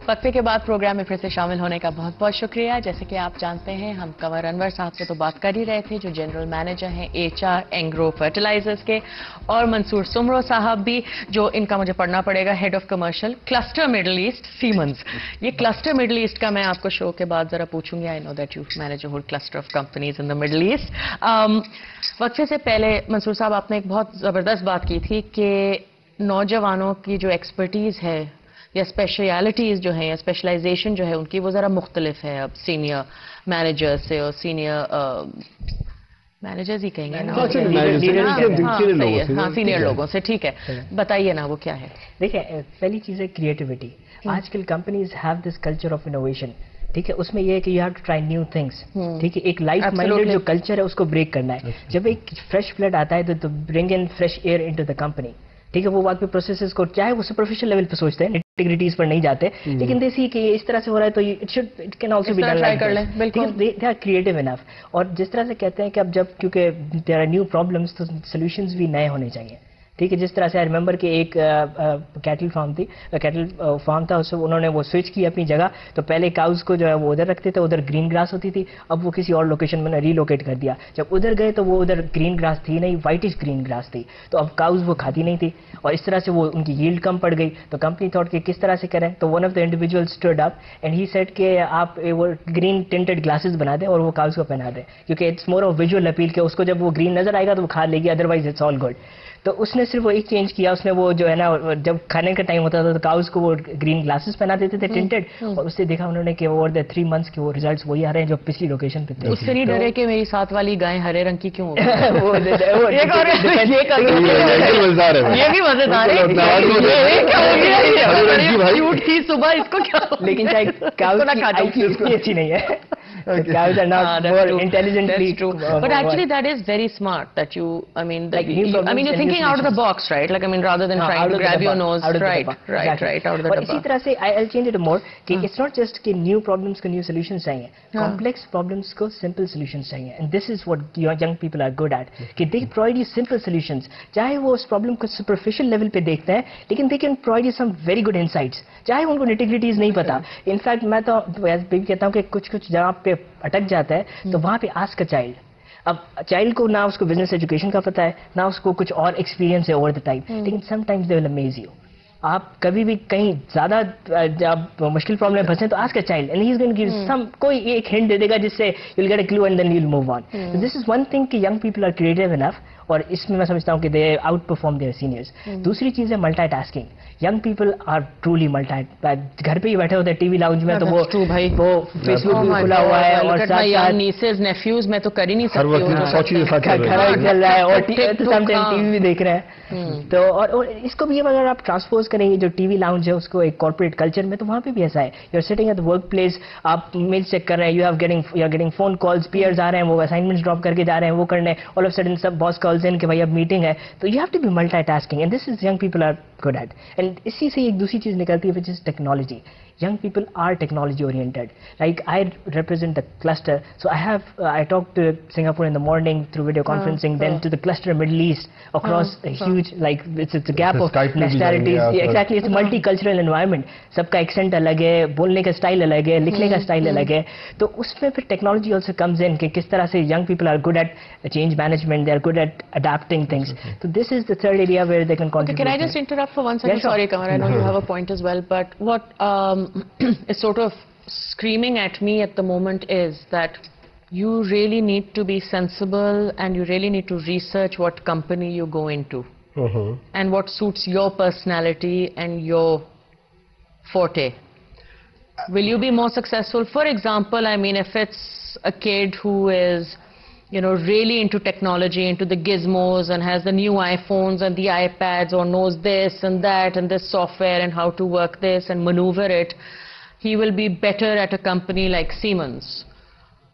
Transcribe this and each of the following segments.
وقفے کے بعد پروگرام میں پھر سے شامل ہونے کا بہت بہت شکریہ. جیسے کہ آپ جانتے ہیں ہم قمر انور صاحب سے تو بات کر ہی رہے تھے جو جنرل مینیجر ہیں HR اینگرو فرٹیلائزرز کے, اور منصور سمرو صاحب بھی جو ان کا مجھے پڑھنا پڑے گا head of commercial cluster Middle East Siemens. یہ کلسٹر مڈل ایسٹ کا میں آپ کو شو کے بعد ذرا پوچھوں گی. I know that you manage a whole cluster of companies in the Middle East. وقفے سے پہلے منصور صاحب آپ نے ایک بہت زبردست بات کی تھی کہ نوجوانوں کی جو ایکسپرٹیز ہے یا اسپیشلٹیز جو ہیں یا اسپیشلائزیشن جو ہے ان کی وہ ذرا مختلف ہے اب سینئر مینیجر سے اور سینئر مینیجرز ہی کہیں گے نا, سینئر لوگوں سے. ٹھیک ہے, بتائیے نا وہ کیا ہے. دیکھیں پہلی چیز ہے کریٹیوٹی. آج کل companies have this culture of innovation. ٹھیک ہے, اس میں یہ ہے کہ you have to try new things. ٹھیک ہے, ایک لائف مائنڈیڈ جو کلچر ہے اس کو بریک کرنا ہے. جب ایک فریش بلڈ آتا ہے تو bring in fresh air into the company. ٹھیک ہے, وہ وقت پہ پروسیسز کو چاہے وہ سپرفیشل لیول پہ سوچتے ہیں, انٹیگریٹیز پر نہیں جاتے, لیکن دیکھیے کہ اس طرح سے ہو رہا ہے تو it can also be done like this. They are creative enough. اور جس طرح سے کہتے ہیں کہ اب جب کیونکہ دیر آر نیو پرابلمس تو سولوشنز بھی نئے ہونے چاہیے. ٹھیک ہے, جس طرح سے آئی ریمبر کہ ایک کیٹل فارم تھا, اس انہوں نے وہ سوئچ کی اپنی جگہ. تو پہلے کاؤز کو جو ہے وہ ادھر رکھتے تھے, ادھر گرین گراس ہوتی تھی. اب وہ کسی اور لوکیشن میں ری لوکیٹ کر دیا. جب ادھر گئے تو وہ ادھر گرین گراس تھی نہیں, وائٹش گرین گراس تھی. تو اب کاؤز وہ کھاتی نہیں تھی اور اس طرح سے وہ ان کی ییلڈ کم پڑ گئی. تو کمپنی تھاٹ کہ کس طرح سے کریں. تو one of the individual stood up and he said کہ آپ وہ گرین ٹنٹڈ گلاسز بنا دیں اور وہ کاؤز کو پہنا دیں, کیونکہ it's more of visual appeal کہ اس کو جب وہ گرین نظر آئے گا تو وہ کھا لے گی, ادروائز اٹس آل گڈ. تو اس نے صرف وہ ایک چینج کیا, اس نے وہ جو ہے نا جب کھانے کا ٹائم ہوتا تھا تو کاؤز کو وہ گرین گلاسز پہنا دیتے تھے ٹنٹڈ, اور اس سے دیکھا انہوں نے کہ اوور دا 3 months کے وہ ریزلٹس وہی آ رہے ہیں جو پچھلی لوکیشن پہ تھے. اس سے نہیں ڈرے کہ میری ساتھ والی گائیں ہرے رنگ کی کیوں یہ بھی مزیدار ہے. صبح اس کو کیا, لیکن اچھی نہیں ہے. Cows are not more intelligently. But actually that is very smart that you, I mean, you're thinking out of the box, right? Like, I mean, rather than trying to grab your nose, right, out of the box. اسی طرح سے I'll change it more کہ it's not just کہ new problems کو new solutions چاہیے, complex problems کو simple solutions چاہیے. And this is what young people are good at, کہ they provide you simple solutions. چاہے وہ اس problem کو superficial level پہ دیکھتے ہیں, لیکن they can provide you some very good insights. چاہے ان کو nitty-gritties نہیں پتا. In fact میں تو کہتا ہوں کہ کچھ جگہ پہ اٹک جاتا ہے تو وہاں پہ آسک اے چائلڈ. اب چائلڈ کو نہ اس کو بزنس ایجوکیشن کا پتہ ہے, نہ اس کو کچھ اور ایکسپیرینس ہے اوور دا ٹائم, لیکن sometimes they will amaze you. آپ کبھی بھی کہیں زیادہ جب مشکل پرابلم میں پھنسیں تو ask a child and he is going to give some, کوئی ایک ہنٹ دے دے گا جس سے you will get a clue and then you will move on. This is one thing کہ young people are creative enough, اور اس میں سمجھتا ہوں کہ they outperform their seniors. دوسری چیز ہے multitasking. Young people are truly multi, گھر پہ ہی بیٹھے ہوتے ہیں ٹی وی لاؤنج میں تو وہ فیس بک بھی کھلا ہوا ہے اور ساتھ نیسز نیفیوز میں تو کر ہی نہیں سکتی, چل رہا ہے اور سم ٹائم ٹی وی بھی دیکھ رہے ہیں. تو اور اس کو بھی اگر آپ ٹرانسپوز کریں گے جو ٹی وی لاؤنج ہے اس کو ایک کارپوریٹ کلچر میں, تو وہاں پہ بھی ایسا ہے. You are sitting at the workplace, آپ میل چیک کر رہے ہیں, you are getting phone calls, peers آ رہے ہیں, وہ اسائنمنٹس ڈراپ کر کے جا رہے ہیں, وہ کرنے all of sudden sub boss calls in کہ بھائی اب میٹنگ ہے. تو you have to be multitasking and this is young people are good at. And اسی سے ایک دوسری چیز نکلتی ہے which is technology. Young people are technology oriented. Like I represent the cluster, so I talk to Singapore in the morning through video conferencing, then to the cluster Middle East across a huge, like it's a gap of nationalities. Exactly, it's a multicultural environment. سب کا accent الگ ہے, بولنے کا style الگ ہے, لکھنے کا style الگ ہے. تو اس میں پھر ٹیکنالوجی آلسو کمز ان کہ کس طرح سے young people are good at change management, they are good at adapting things. تو this is the third area where they can contribute. Can I just interrupt for 1 second? Sorry, Kamar, I know you have a point as well, but what is sort of screaming at me at the moment is that you really need to be sensible and you really need to research what company you go into and what suits your personality and your forte. Will you be more successful? For example, I mean, if it's a kid who is, you know, really into technology, into the gizmos and has the new iPhones and the iPads or knows this and that and this software and how to work this and maneuver it, he will be better at a company like Siemens,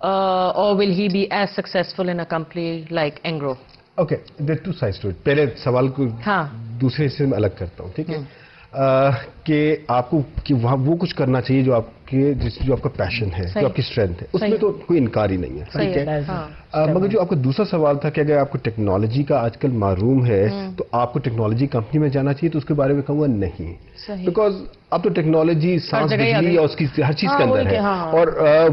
or will he be as successful in a company like Engro? Okay, there are two sides to it. پہلے سوال کو دوسرے سے میں الگ کرتا ہوں, ٹھیک ہے, کہ آپ کو کہ وہ کچھ کرنا چاہیے جو آپ کے جو آپ کا پیشن ہے, جو آپ کی اسٹرینتھ ہے, اس میں تو کوئی انکار ہی نہیں ہے, ٹھیک ہے. مگر جو آپ کا دوسرا سوال تھا کہ اگر آپ کو ٹیکنالوجی کا آج کل معروم ہے تو آپ کو ٹیکنالوجی کمپنی میں جانا چاہیے, تو اس کے بارے میں کہوں گا نہیں, بیکاز اب تو ٹیکنالوجی سانس بجلی اور اس کی ہر چیز کے اندر ہے, اور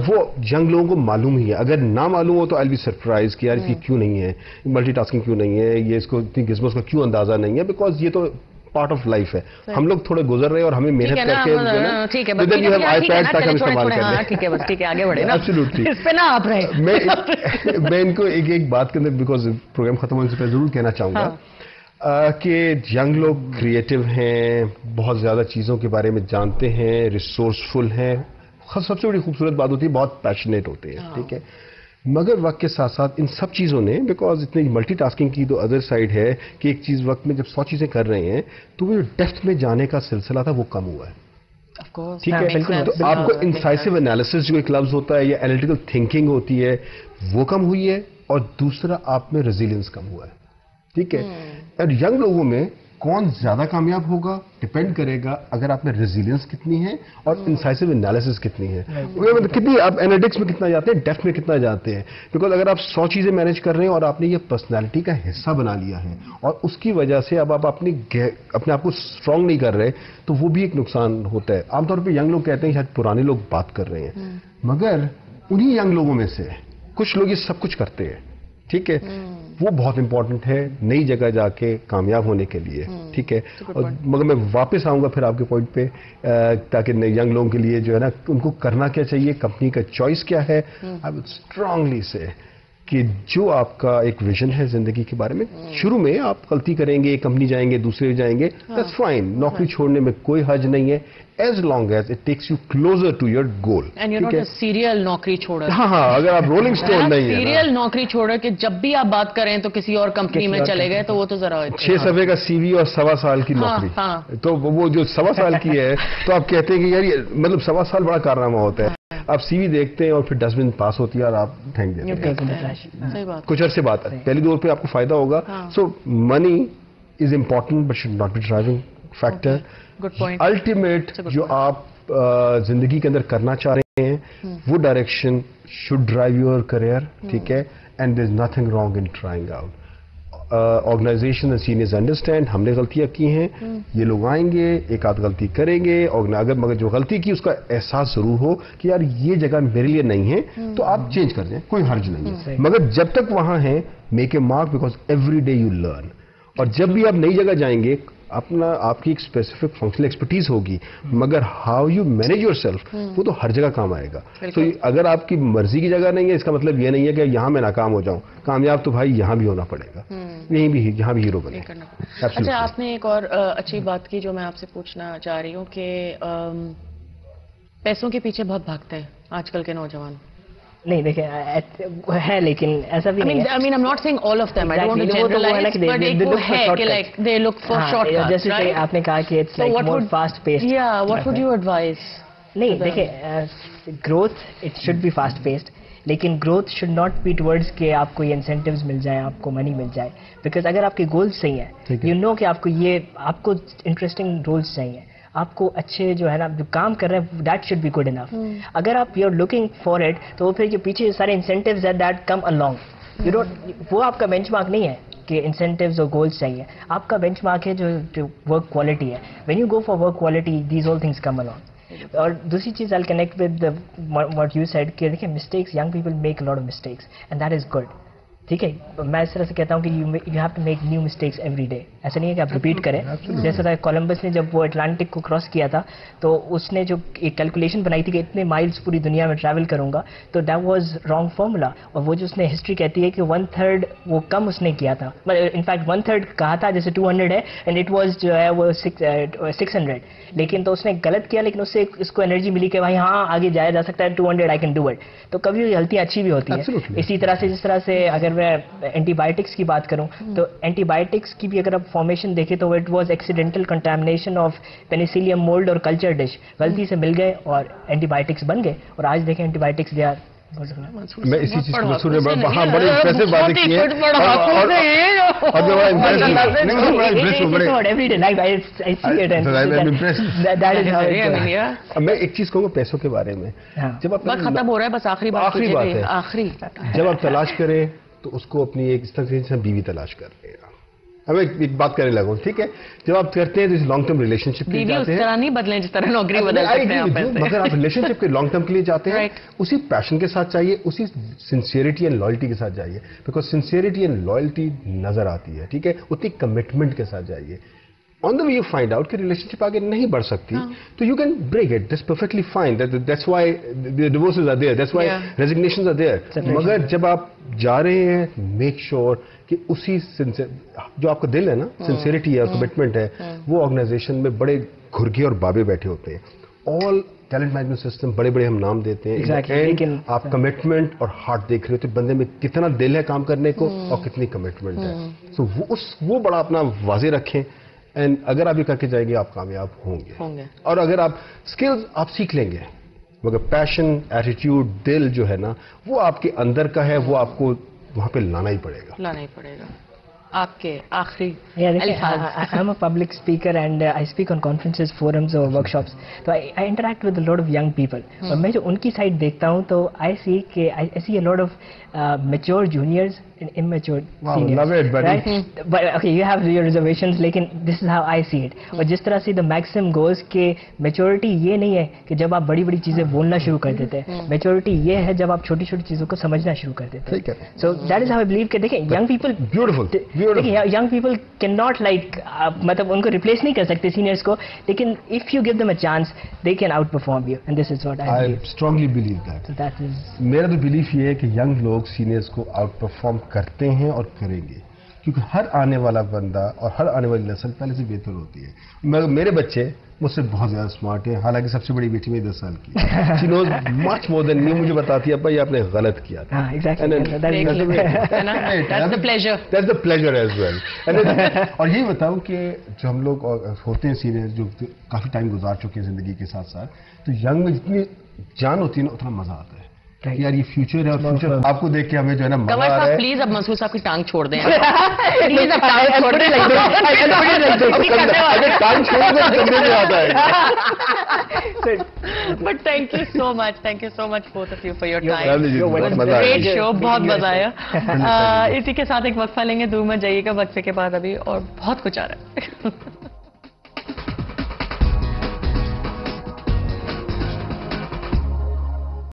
وہ ینگ لوگوں کو معلوم ہی ہے. اگر نہ معلوم ہو تو آئی بی سرپرائز کہ یار اس کی کیوں نہیں ہے, ملٹی ٹاسکنگ کیوں نہیں ہے, یہ اس کو اتنی گزمس کا کیوں اندازہ نہیں ہے, بیکاز یہ تو پارٹ آف لائف ہے. ہم لوگ تھوڑے گزر رہے ہیں اور ہمیں محنت کر کے استعمال کریں. ٹھیک ہے, بس ٹھیک ہے, آگے بڑھے نا. ایبسلیوٹلی. اس پہ نہ آپ رہے. میں ان کو ایک بات کے اندر, بیکاز پروگرام ختم ہونے سے پہلے ضرور کہنا چاہوں گا کہ ینگ لوگ کریٹو ہیں, بہت زیادہ چیزوں کے بارے میں جانتے ہیں, ریسورسفل ہیں, سب سے بڑی خوبصورت بات ہوتی ہے بہت پیشنیٹ ہوتے ہیں, ٹھیک ہے. مگر وقت کے ساتھ ساتھ ان سب چیزوں نے, بیکاز اتنی ملٹی ٹاسکنگ کی تو ادر سائڈ ہے کہ ایک چیز وقت میں جب 100 چیزیں کر رہے ہیں تو وہ جو ڈیپتھ میں جانے کا سلسلہ تھا وہ کم ہوا ہے, ٹھیک ہے. تو آپ کو انسائسو انالیسس جو ایک لفظ ہوتا ہے یا انالیٹیکل تھنکنگ ہوتی ہے وہ کم ہوئی ہے, اور دوسرا آپ میں ریزیلینس کم ہوا ہے, ٹھیک ہے. اور ینگ لوگوں میں کون زیادہ کامیاب ہوگا ڈپینڈ کرے گا اگر آپ میں ریزیلینس کتنی ہے اور انسائسو انالیسس کتنی ہے, کتنی آپ اینالیٹکس میں کتنا جاتے ہیں, ڈیپتھ میں کتنا جاتے ہیں. بیکاز اگر آپ 100 چیزیں مینیج کر رہے ہیں اور آپ نے یہ پرسنالٹی کا حصہ بنا لیا ہے اور اس کی وجہ سے اب آپ اپنے آپ کو اسٹرانگ نہیں کر رہے, تو وہ بھی ایک نقصان ہوتا ہے. عام طور پہ ینگ لوگ کہتے ہیں شاید پرانے لوگ بات کر رہے ہیں, مگر انہی ینگ لوگوں میں سے کچھ لوگ یہ سب کچھ کرتے ہیں, ٹھیک ہے. وہ بہت امپورٹنٹ ہے نئی جگہ جا کے کامیاب ہونے کے لیے, ٹھیک ہے. مگر میں واپس آؤں گا پھر آپ کے پوائنٹ پہ, تاکہ ینگ لوگوں کے لیے جو ہے نا ان کو کرنا کیا چاہیے, کمپنی کا چوائس کیا ہے. آئی وڈ اسٹرانگلی سے کہ جو آپ کا ایک ویژن ہے زندگی کے بارے میں, شروع میں آپ غلطی کریں گے, کمپنی جائیں گے, دوسرے جائیں گے, دیٹس فائن. نوکری چھوڑنے میں کوئی حرج نہیں ہے, as long as it takes you closer to your goal. And you're not a serial نوکری چھوڑر. ہاں, اگر آپ رولنگ سٹون نہیں ہیں, سیریل نوکری چھوڑر کہ جب بھی آپ بات کریں تو کسی اور کمپنی میں چلے گئے, تو وہ تو ذرا 6 صفحے کا سی وی اور 1.25 سال کی نوکری, تو وہ جو 1.25 سال کی ہے تو آپ کہتے ہیں کہ یار یہ مطلب 1.25 سال بڑا کارنامہ ہوتا ہے. آپ سی وی دیکھتے ہیں اور پھر ڈسٹ بن پاس ہوتی ہے اور آپ پھینک دیتے ہیں. کچھ عرصے بعد پہلی دور پہ آپ کو فائدہ ہوگا. So money is important but should not be driving factor. Ultimate جو آپ زندگی کے اندر کرنا چاہ رہے ہیں وہ direction should drive your career, ٹھیک ہے. And there is nothing wrong in trying out. Organization and seniors understand ہم نے غلطیاں کی ہیں, یہ لوگ آئیں گے, ایک آدھ غلطی کریں گے, اگر مگر جو غلطی کی اس کا احساس ضرور ہو کہ یار یہ جگہ میرے لیے نہیں ہے, تو آپ چینج کر دیں, کوئی حرج نہیں ہے. مگر جب تک وہاں ہیں make a mark, because every day you learn. اور جب بھی آپ نئی جگہ جائیں گے آپ کی ایک اسپیسیفک فنکشنل ایکسپرٹیز ہوگی, مگر how you manage your self وہ تو ہر جگہ کام آئے گا. تو اگر آپ کی مرضی کی جگہ نہیں ہے, اس کا مطلب یہ نہیں ہے کہ یہاں میں ناکام ہو جاؤں. کامیاب تو بھائی یہاں بھی ہونا پڑے گا, یہاں بھی ہیرو بنے. اچھا, آپ نے ایک اور اچھی بات کی جو میں آپ سے پوچھنا چاہ رہی ہوں کہ پیسوں کے پیچھے بہت بھاگتے ہیں آج کل کے نوجوان. نہیں دیکھیں ہے, لیکن ایسا بھی نہیں ہے. I mean, I'm not saying all of them. I don't want to generalize, but ایک وہ ہے کہ like they look for shortcuts, جیسے کہ آپ نے کہا کہ it's like more fast paced. Yeah, what would you advise? نہیں دیکھیں, growth it should be fast paced, لیکن growth should not be towards کہ آپ کو یہ انسینٹیوز مل جائیں, آپ کو منی مل جائے. بیکاز اگر آپ کے گولز صحیح ہیں, you know کہ آپ کو انٹرسٹنگ رولز چاہیے, آپ کو اچھے جو ہے نا جو کام کر رہے ہیں that should be good enough. اگر آپ you are looking for it, تو پھر جو پیچھے سارے انسینٹیوز ہیں that come along, you don't, وہ آپ کا بینچ مارک نہیں ہے کہ انسینٹیوز اور گولز چاہیے. آپ کا بینچ مارک ہے جو ورک کوالٹی ہے. When you go for work quality these all things come along. اور دوسری چیز I connect with what you said کہ دیکھیں mistakes, young people make lot of mistakes and that is good, ٹھیک ہے. میں اس طرح سے کہتا ہوں کہ you have to make new mistakes every day. ایسا نہیں ہے کہ آپ ریپیٹ کریں. جیسا کولمبس نے جب وہ اٹلانٹک کو کراس کیا تھا تو اس نے جو ایک کیلکولیشن بنائی تھی کہ اتنے مائلس پوری دنیا میں ٹریول کروں گا, تو دیٹ واز رانگ فارمولا. اور وہ جو اس نے ہسٹری کہتی ہے کہ 1/3 وہ کم اس نے کیا تھا, انفیکٹ 1/3 کہا تھا, جیسے 200 ہے اینڈ اٹ واز جو ہے وہ 600, لیکن تو اس نے غلط کیا, لیکن اس سے اس کو انرجی ملی کہ بھائی ہاں آگے جایا جا سکتا ہے, 200 آئی کین ڈو اٹ. تو کبھی غلطیاں اچھی بھی ہوتی ہیں. اسی طرح سے جس طرح سے اگر میں اینٹی بایوٹکس کی بات کروں, تو اینٹی بایوٹکس کی بھی اگر آپ فارمیشن دیکھیں تو it was accidental contamination of penicillium mould اور کلچر ڈش. غلطی سے مل گئے اور اینٹی بایوٹکس بن گئے, اور آج دیکھیں اینٹی بایوٹکس دے آر میں اسی چیز کو منصور نے ہاں بڑے امپریسو باتیں کی ہیں اور جو بڑا میں ایک چیز کہوں گا پیسوں کے بارے میں. جب آپ ختم ہو رہا ہے بس آخری بات ہے آخری جب آپ تلاش کریں تو اس کو اپنی ایک اس طرح سے بیوی تلاش کر لیں. ہمیں ایک بات کرنے لگا ٹھیک ہے جب آپ کرتے ہیں تو لانگ ٹرم ریلیشن شپ کے لیے جاتے ہیں نہیں بدلیں جس طرح نوکری بدل سکتے ہیں مگر آپ ریلیشن شپ کے لانگ ٹرم کے لیے جاتے ہیں اسی پیشن کے ساتھ چاہیے اسی سنسیئرٹی اینڈ لائلٹی کے ساتھ جائیے بیکاز سنسیئرٹی اینڈ لائلٹی نظر آتی ہے ٹھیک ہے اتنی کمٹمنٹ کے ساتھ جائیے. On the way you find out کہ ریلیشن شپ آگے نہیں بڑھ سکتی تو you can break it that's perfectly fine that's why divorces are there that's why resignations are there. مگر جب آپ جا رہے ہیں میک شیور کہ اسی جو آپ کا دل ہے نا سنسیئرٹی ہے کمٹمنٹ ہے وہ آرگنائزیشن میں بڑے گھرگے اور بابے بیٹھے ہوتے ہیں. آل ٹیلنٹ مینجمنٹ سسٹم بڑے بڑے ہم نام دیتے ہیں آپ کمٹمنٹ اور ہارٹ دیکھ رہے ہوتے بندے میں کتنا دل ہے کام کرنے کو اور کتنی کمٹمنٹ ہے. سو وہ بڑا اپنا واضح رکھیں اینڈ اگر آپ یہ کر کے جائیں گے آپ کامیاب ہوں گے. اور اگر آپ اسکلز آپ سیکھ لیں گے مگر پیشن ایٹیٹیوڈ دل جو ہے نا وہ آپ کے اندر کا ہے وہ آپ کو وہاں پہ لانا ہی پڑے گا. آپ کے آخری I am a public speaker and I speak on conferences, forums or workshops. So I interact with a lot of young people. اور میں جو ان کی سائڈ دیکھتا ہوں تو I see a lot of mature juniors and immature seniors. Love it, buddy. Right? But okay, you have your reservations, لیکن this is how I see it. اور جس طرح سے the maxim goes کہ maturity یہ نہیں ہے کہ جب آپ بڑی بڑی چیزیں بولنا شروع کر دیتے ہیں. maturity یہ ہے جب آپ چھوٹی چھوٹی چیزوں کو سمجھنا شروع کر دیتے ہیں. So that is how I believe کہ دیکھیں young people young people cannot مطلب ان کو ریپلیس نہیں کر سکتے سینئرس کو لیکن if you give them a chance they can outperform you and this is what I believe. I strongly believe that. So that is میرا تو بلیف یہ ہے کہ ینگ لوگ سینئرس کو آؤٹ پرفارم کرتے ہیں اور کریں گے کیونکہ ہر آنے والا بندہ اور ہر آنے والی نسل پہلے سے بہتر ہوتی ہے. میرے بچے مجھ سے بہت زیادہ اسمارٹ ہیں حالانکہ سب سے بڑی بیٹی میں 10 سال کی she knows much more than me. مجھے بتاتی ہے ابا یہ آپ نے غلط کیا تھا. That's the pleasure. That's the pleasure as well. اور یہی بتاؤں کہ جو ہم لوگ ہوتے ہیں سینئر جو کافی ٹائم گزار چکے ہیں زندگی کے ساتھ ساتھ تو ینگ میں جتنی جان ہوتی ہے نا اتنا مزہ آتا ہے یار یہ فیوچر ہے اور فیوچر آپ کو دیکھ کے ہمیں جو ہے نا مزہ آ رہا ہے. پلیز اب منصور صاحب کی ٹانگ چھوڑ دیں پلیز اب ٹانگ چھوڑ دیں ٹانگ چھوڑ دیں آتا ہے. But thank you so much both of you for your time. Great show, بہت مزہ آیا. اسی کے ساتھ ایک وقفہ لیں گے دور مت جائیے گا وقفے کے بعد ابھی اور بہت کچھ آ رہا ہے.